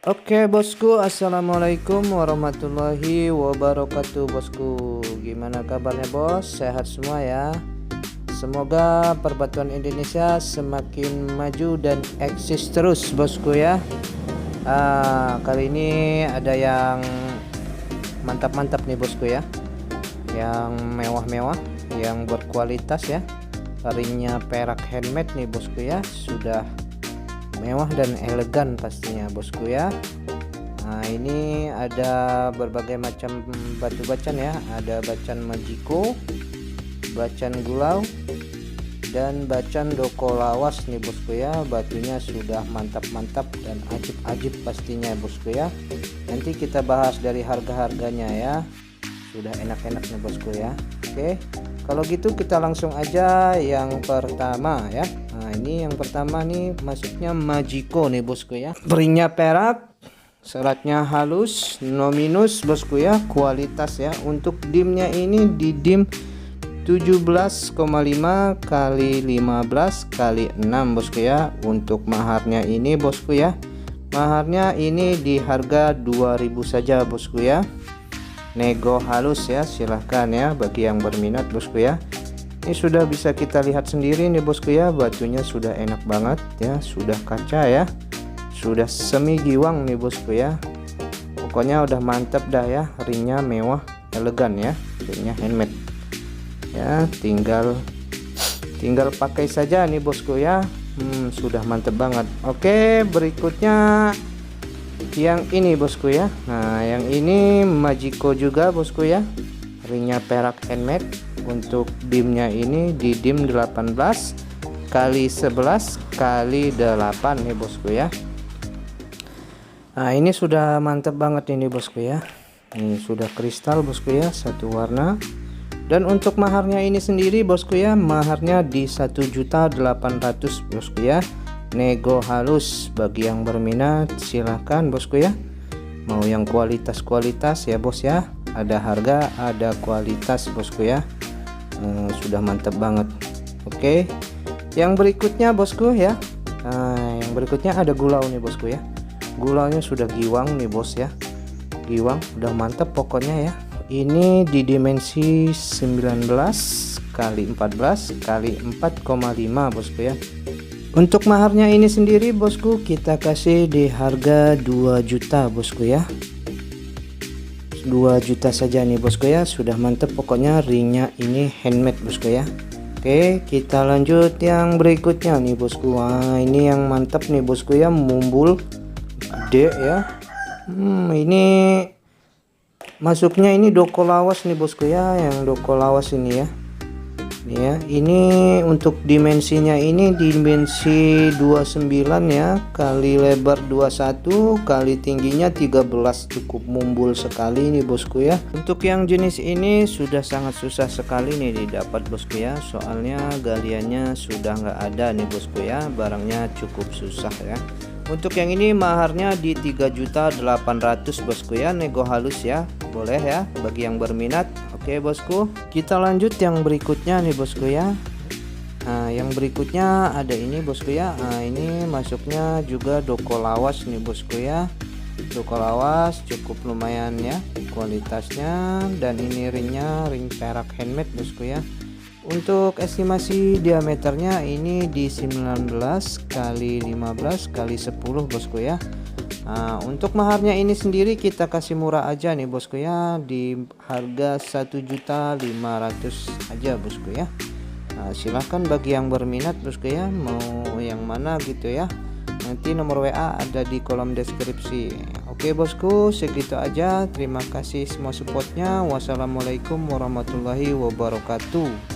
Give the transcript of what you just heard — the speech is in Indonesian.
Oke bosku, assalamualaikum warahmatullahi wabarakatuh bosku. Gimana kabarnya bos? Sehat semua ya. Semoga Perbatuan Indonesia semakin maju dan eksis terus bosku ya. Kali ini ada yang mantap-mantap nih bosku ya, yang mewah-mewah, yang berkualitas ya. Ringnya perak handmade nih bosku ya, sudah mewah dan elegan pastinya bosku ya. Nah ini ada berbagai macam batu bacan ya, ada bacan Majiko, bacan Gulau, dan bacan Doko Lawas nih bosku ya. Batunya sudah mantap-mantap dan ajib-ajib pastinya bosku ya. Nanti kita bahas dari harga-harganya ya, sudah enak-enak nih bosku ya. Oke, kalau gitu kita langsung aja yang pertama ya. Nah ini yang pertama nih masuknya Majiko nih bosku ya. Ringnya perak, seratnya halus, no minus bosku ya, kualitas ya. Untuk dimnya ini di dim 17,5 kali 15 kali 6 bosku ya. Untuk maharnya ini bosku ya, maharnya ini di harga 2000 saja bosku ya. Nego halus ya, silahkan ya bagi yang berminat bosku ya. Ini sudah bisa kita lihat sendiri nih bosku ya, batunya sudah enak banget ya, sudah kaca ya, sudah semi giwang nih bosku ya. Pokoknya udah mantap dah ya, ringnya mewah, elegan ya, ringnya handmade ya. Tinggal pakai saja nih bosku ya. Sudah mantap banget. Oke, berikutnya yang ini bosku ya. Nah yang ini Majiko juga bosku ya, ringnya perak handmade. Untuk dimnya ini di dim 18 kali 11 kali 8 nih bosku ya. Nah ini sudah mantap banget ini bosku ya. Ini sudah kristal bosku ya, satu warna. Dan untuk maharnya ini sendiri bosku ya, maharnya di 1.800.000 bosku ya. Nego halus, bagi yang berminat silahkan bosku ya. Mau yang kualitas ya bos ya, ada harga ada kualitas bosku ya. Sudah mantap banget. Oke, yang berikutnya bosku ya. Yang berikutnya ada Gulau nih bosku ya. Gulaunya sudah giwang nih bos ya, giwang udah mantap pokoknya ya. Ini di dimensi 19 kali 14 kali 4,5 bosku ya. Untuk maharnya ini sendiri bosku kita kasih di harga 2 juta bosku ya. 2 juta saja nih bosku ya, sudah mantep pokoknya. Ringnya ini handmade bosku ya. Oke, kita lanjut yang berikutnya nih bosku. Wah ini yang mantap nih bosku ya, mumbul gede ya. Ini masuknya ini Doko Lawas nih bosku ya, yang Doko Lawas ini ya. Ini ya, ini untuk dimensinya ini dimensi 29 ya, kali lebar 21 kali tingginya 13, cukup mumbul sekali nih bosku ya. Untuk yang jenis ini sudah sangat susah sekali nih didapat bosku ya, soalnya galiannya sudah nggak ada nih bosku ya, barangnya cukup susah ya. Untuk yang ini maharnya di 3.800.000 bosku ya, nego halus ya, boleh ya bagi yang berminat. Oke bosku, kita lanjut yang berikutnya nih bosku ya. Nah yang berikutnya ada ini bosku ya. Nah ini masuknya juga Doko Lawas nih bosku ya. Doko Lawas cukup lumayan ya kualitasnya. Dan ini ringnya ring perak handmade bosku ya. Untuk estimasi diameternya ini di 19 kali 15 kali 10 bosku ya. Nah untuk maharnya ini sendiri kita kasih murah aja nih bosku ya, di harga 1.500.000 aja bosku ya. Nah silahkan bagi yang berminat bosku ya, mau yang mana gitu ya, nanti nomor WA ada di kolom deskripsi. Oke bosku, segitu aja, terima kasih semua supportnya. Wassalamualaikum warahmatullahi wabarakatuh.